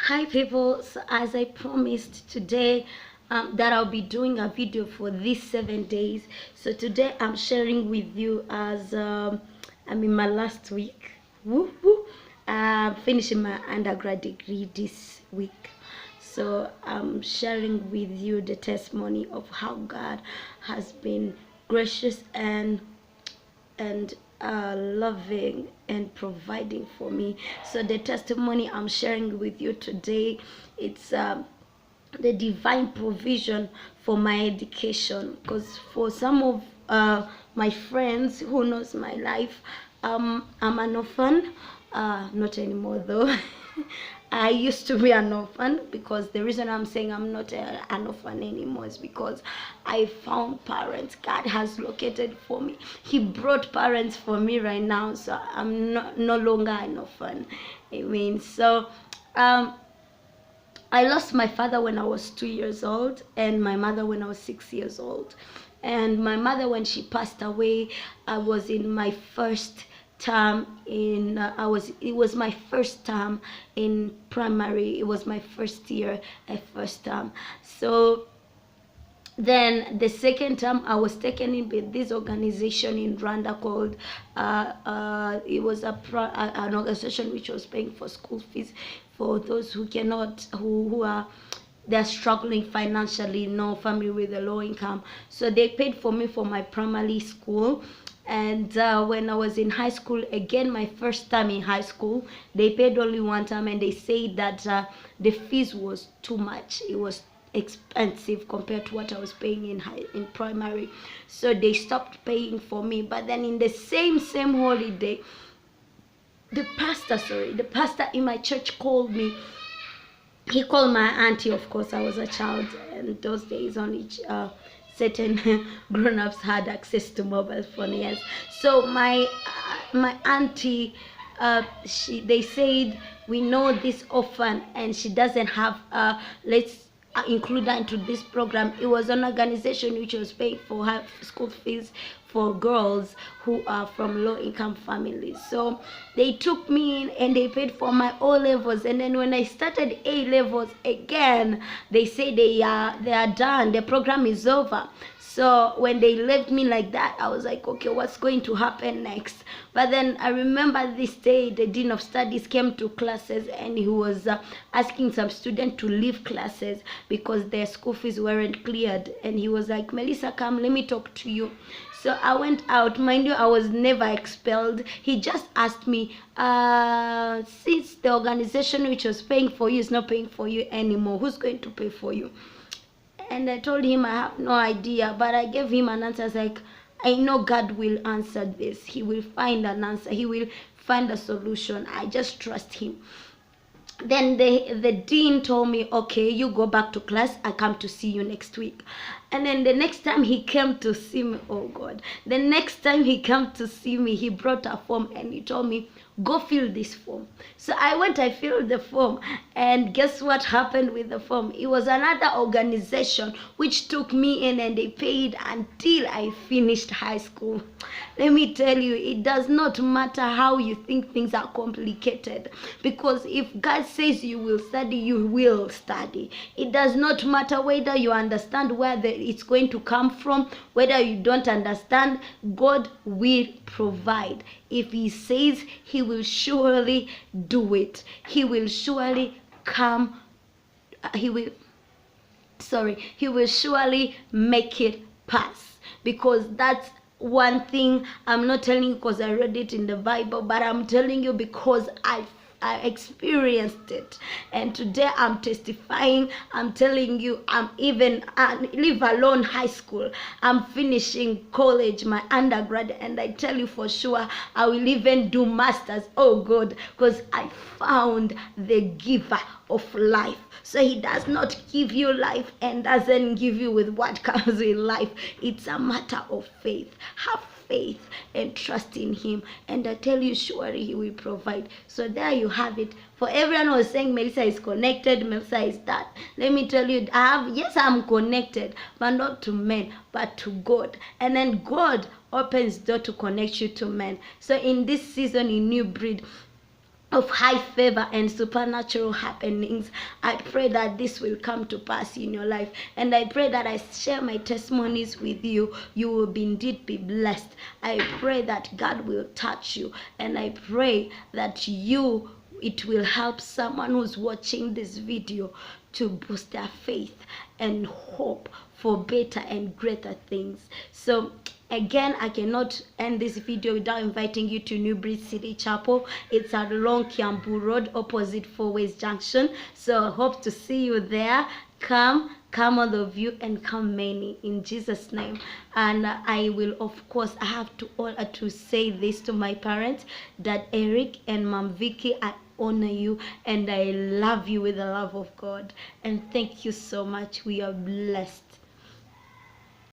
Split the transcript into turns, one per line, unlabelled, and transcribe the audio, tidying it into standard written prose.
Hi people, so as I promised today that I'll be doing a video for these 7 days. So today I'm sharing with you as I'm in my last week. Woo woo. Finishing my undergrad degree this week. So I'm sharing with you the testimony of how God has been gracious and loving and providing for me. So the testimony I'm sharing with you today, it's the divine provision for my education. Because for some of my friends who knows my life, I'm an orphan. Not anymore though. I used to be an orphan, because the reason I'm saying I'm not an orphan anymore is because I found parents. God has located for me. He brought parents for me right now, so I'm no longer an orphan. Amen. So I lost my father when I was 2 years old, and my mother when I was 6 years old. And my mother, when she passed away, I was in my first term in it was my first term in primary. It was my first year at first term. So then the second term I was taken in with this organization in Rwanda called it was an organization which was paying for school fees for those who cannot, who are, they're struggling financially, no family with a low income. So they paid for me for my primary school. And when I was in high school, again my first time in high school, they paid only one time, and they said that the fees was too much. It was expensive compared to what I was paying in primary. So they stopped paying for me. But then in the same holiday, the pastor in my church called me. He called my auntie. Of course, I was a child, and those days only certain grown-ups had access to mobile phone. Yes. So my auntie, they said, we know this orphan and she doesn't have let's include her into this program. It was an organization which was paying for her school fees for girls who are from low income families. So they took me in and they paid for my O levels. And then when I started A levels again, they say they are done, the program is over. So when they left me like that, I was like, okay, what's going to happen next? But then I remember this day, the dean of studies came to classes, and he was asking some students to leave classes because their school fees weren't cleared. And he was like, Melissa, come, let me talk to you. So I went out. Mind you, I was never expelled. He just asked me, since the organization which was paying for you is not paying for you anymore, who's going to pay for you? And I told him I have no idea, but I gave him an answer. I was like, I know God will answer this. He will find an answer. He will find a solution. I just trust him. Then the dean told me, okay, you go back to class. I come to see you next week. And then the next time he came to see me, oh God, the next time he came to see me, he brought a form and he told me, go fill this form. So I went, I filled the form, and guess what happened with the form? It was another organization which took me in, and they paid until I finished high school. Let me tell you, it does not matter how you think things are complicated, because if God says you will study, you will study. It does not matter whether you understand where it's going to come from, whether you don't understand. God will provide. If he says, he will surely do it. He will surely come. He will surely make it pass. Because that's one thing I'm not telling you because I read it in the Bible, but I'm telling you because I experienced it, and today I'm testifying. I'm telling you, I'm even leave alone high school, I'm finishing college, my undergrad, and I tell you for sure I will even do masters. Oh God, because I found the giver of life. So he does not give you life and doesn't give you with what comes in life. It's a matter of faith. Have faith and trust in him, and I tell you, surely he will provide. So there you have it. For everyone who is saying Melissa is connected, Melissa is that, let me tell you, yes, I'm connected, but not to men, but to God. And then God opens door to connect you to men. So in this season in New Breed, of high favor and supernatural happenings. I pray that this will come to pass in your life, and I pray that I share my testimonies with you. You will indeed be blessed. I pray that God will touch you, and I pray that it will help someone who's watching this video to boost their faith and hope for better and greater things. So again, I cannot end this video without inviting you to New Breed City Chapel. It's at Long Kiambu Road, opposite Four Ways Junction. So I hope to see you there. Come all of you, and come many, in Jesus' name. And I will, of course, I have to say this to my parents, that Eric and Mom Vicky, I honor you and I love you with the love of God. And thank you so much. We are blessed.